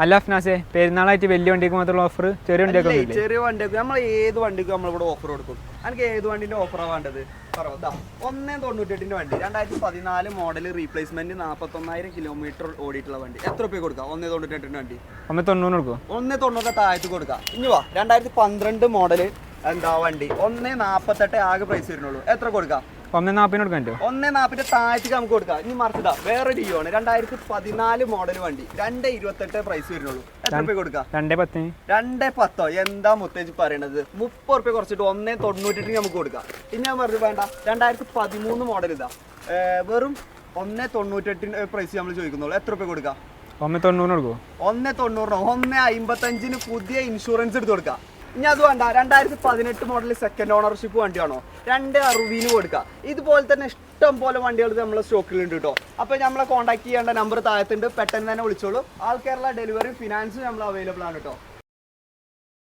അല്ല അഫ്നാസെ, പെരുന്നാളായിട്ട് വലിയ വണ്ടിക്ക് മാത്രമുള്ള ഓഫർ, ചെറിയ വണ്ടിയൊക്കെ ചെറിയ വണ്ടിയൊക്കെ നമ്മൾ ഏത് വണ്ടിക്കും നമ്മളിവിടെ ഓഫർ കൊടുക്കും. എനിക്ക് ഏത് വണ്ടിന്റെ ഓഫറാണ് വേണ്ടത്? 1.98 വണ്ടി 2014 മോഡൽ റീപ്ലേസ്മെന്റ് 41,000 കിലോമീറ്റർ ഓടിയിട്ടുള്ള വണ്ടി. എത്ര രൂപ കൊടുക്കാം? 1.98 വണ്ടി 1.90 കൊടുക്കും. 1.90 താഴത്ത് കൊടുക്കാം. ഇനി വാ, 2012 മോഡല് എന്താ വണ്ടി 1.48 ആകെ പ്രൈസ് വരുന്നുള്ളൂ. എത്ര കൊടുക്കാം? 1.40 കൊടുക്കാൻ പറ്റുമോ? 1.40 താഴത്തേക്ക് നമുക്ക് കൊടുക്കാം. ഇനി മറിച്ചിടാ, വേറെ ഡിയോ ആണ് 2014 മോഡൽ വണ്ടി 2.28 പ്രൈസ് വരുന്നുള്ളൂ. എത്ര രൂപ കൊടുക്കാം? 2.10. 2.10 എന്താ മുത്തേജ് പറയണത്? 30 രൂപ കുറച്ചിട്ട് 1.98 നമുക്ക് കൊടുക്കാം. ഇനി ഞാൻ പറഞ്ഞു വേണ്ട, 2013 മോഡൽ ഇതാ വെറും 1.98 പ്രൈസ് നമ്മൾ ചോദിക്കുന്നുള്ളൂ. എത്ര രൂപ കൊടുക്കാം? 1.90 കൊടുക്കും. 1.90 1.55 പുതിയ ഇൻഷുറൻസ് എടുത്ത് കൊടുക്കാം. ഇനി അത് വേണ്ട, 2018 മോഡൽ സെക്കൻഡ് ഓണർഷിപ്പ് വണ്ടിയാണോ 2.60 കൊടുക്കുക. ഇതുപോലെ തന്നെ ഇഷ്ടം പോലെ വണ്ടികൾ നമ്മളെ സ്റ്റോക്കിലുണ്ട് കേട്ടോ. അപ്പോൾ നമ്മളെ കോൺടാക്ട് ചെയ്യേണ്ട നമ്പർ താഴത്തുണ്ട്, പെട്ടെന്ന് തന്നെ വിളിച്ചോളൂ. ആൾ കേരള ഡെലിവറി ഫിനാൻസ് നമ്മൾ അവൈലബിൾ ആണ് കേട്ടോ.